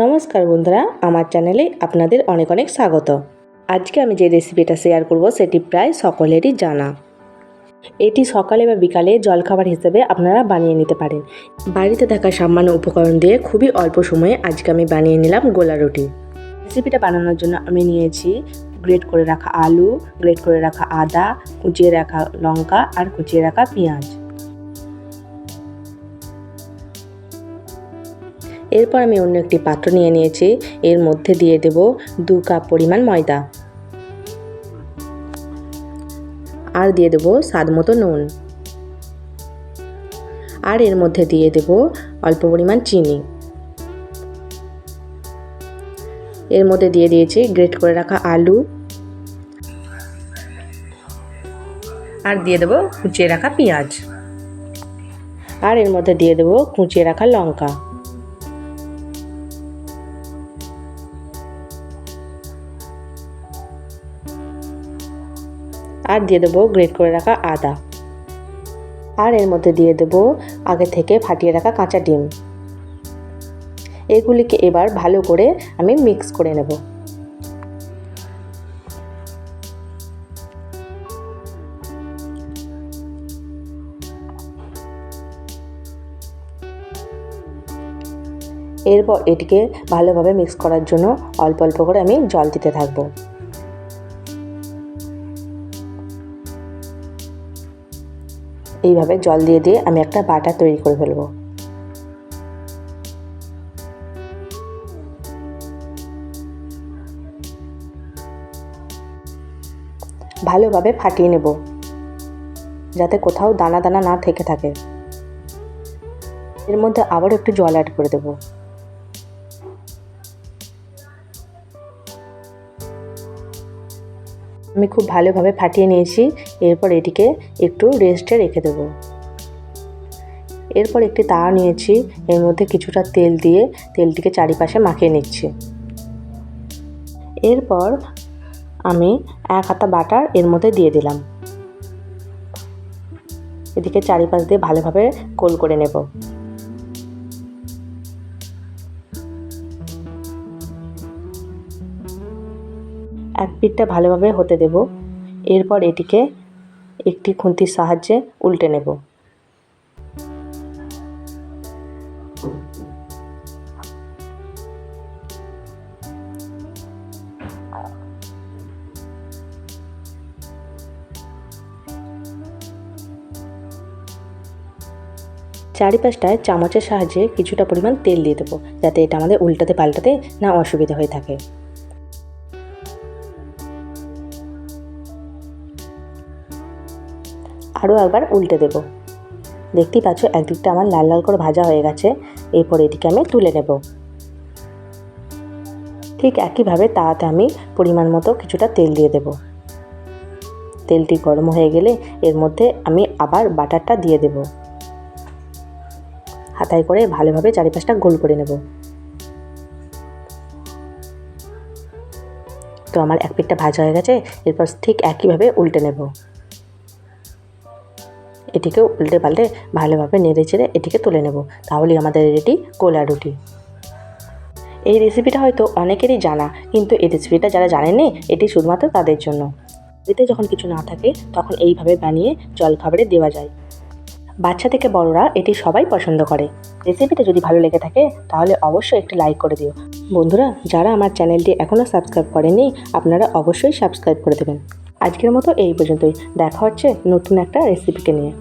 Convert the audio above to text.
নমস্কার বন্ধুরা, আমার চ্যানেলে আপনাদের অনেক অনেক স্বাগত। আজকে আমি যে রেসিপিটা শেয়ার করব সেটি প্রায় সকলেরই জানা। এটি সকালে বা বিকালে জলখাবার হিসেবে আপনারা বানিয়ে নিতে পারেন। বাড়িতে থাকা সামান্য উপকরণ দিয়ে খুবই অল্প সময়ে আজকে আমি বানিয়ে নিলাম গোলা রুটি। রেসিপিটা বানানোর জন্য আমি নিয়েছি গ্রেট করে রাখা আলু, গ্রেট করে রাখা আদা, কুচিয়ে রাখা লঙ্কা আর কুচিয়ে রাখা পেঁয়াজ। এরপর আমি অন্য একটি পাত্র নিয়ে নিয়েছি। এর মধ্যে দিয়ে দেব 2 কাপ পরিমাণ ময়দা, আর দিয়ে দেব স্বাদ মতো নুন, আর এর মধ্যে দিয়ে দেব অল্প পরিমাণ চিনি। এর মধ্যে দিয়ে দিয়েছি গ্রেট করে রাখা আলু, আর দিয়ে দেব কুচিয়ে রাখা পেঁয়াজ, আর এর মধ্যে দিয়ে দেব কুচিয়ে রাখা লঙ্কা, আর দিয়ে দেবো গ্রেট করে রাখা আদা, আর এর মধ্যে দিয়ে দেবো আগে থেকে ফাটিয়ে রাখা কাঁচা ডিম। এগুলিকে এবার ভালো করে আমি মিক্স করে নেব। এরপর এটিকে ভালোভাবে মিক্স করার জন্য অল্প অল্প করে আমি জল দিতে থাকবো। এইভাবে জল দিয়ে দিয়ে আমি একটা বাটার তৈরি করে ফেলবো। ভালোভাবে ফাটিয়ে নেব যাতে কোথাও দানা দানা না থেকে থাকে। এর মধ্যে আবারও একটু জল অ্যাড করে দেব। আমি খুব ভালোভাবে ফাটিয়ে নিয়েছি। এরপর এটিকে একটু রেস্টে রেখে দেব। এরপর একটি তাওয়া নিয়েছি, এর মধ্যে কিছুটা তেল দিয়ে তেলটিকে চারিপাশে মাখিয়ে নিচ্ছি। এরপর আমি 1 হাতা বাটার এর মধ্যে দিয়ে দিলাম। এদিকে চারিপাশ দিয়ে ভালোভাবে গোল করে নেব। এক পিঠটা ভালোভাবে হতে দেব। এরপর এটিকে একটি খুন্তির সাহায্যে উল্টে নেব। চারিপাশটায় চামচের সাহায্যে কিছুটা পরিমাণ তেল দিয়ে দেবো, যাতে এটা আমাদের উল্টাতে পাল্টাতে না অসুবিধা হয়ে থাকে। আরও একবার উল্টে দেব। দেখতেই পাচ্ছ একদিকটা আমার লাল লাল করে ভাজা হয়ে গেছে। এরপর এটিকে আমি তুলে নেব। ঠিক একইভাবে তাওয়াতে আমি পরিমাণ মতো কিছুটা তেল দিয়ে দেব। তেলটি গরম হয়ে গেলে এর মধ্যে আমি আবার বাটারটা দিয়ে দেব। হাতায় করে ভালোভাবে চারিপাশটা গোল করে নেব। তো আমার এক পিঠটা ভাজা হয়ে গেছে। এরপর ঠিক একইভাবে উল্টে নেব। এটিকে উল্টে পাল্টে ভালোভাবে নেড়ে চেড়ে এটিকে তুলে নেব। তাহলেই আমাদের রেডি গোলা রুটি। এই রেসিপিটা হয়তো অনেকেরই জানা, কিন্তু এই রেসিপিটা যারা জানেননি এটি শুধুমাত্র তাদের জন্য। এতে যখন কিছু না থাকে তখন এইভাবে বানিয়ে জলখাবারে দেওয়া যায়। বাচ্চা থেকে বড়রা এটি সবাই পছন্দ করে। রেসিপিটা যদি ভালো লেগে থাকে তাহলে অবশ্যই একটি লাইক করে দিও। বন্ধুরা, যারা আমার চ্যানেলটি এখনও সাবস্ক্রাইব করেনি আপনারা অবশ্যই সাবস্ক্রাইব করে দেবেন। আজকের মতো এই পর্যন্তই। দেখা হচ্ছে নতুন একটা রেসিপিকে নিয়ে।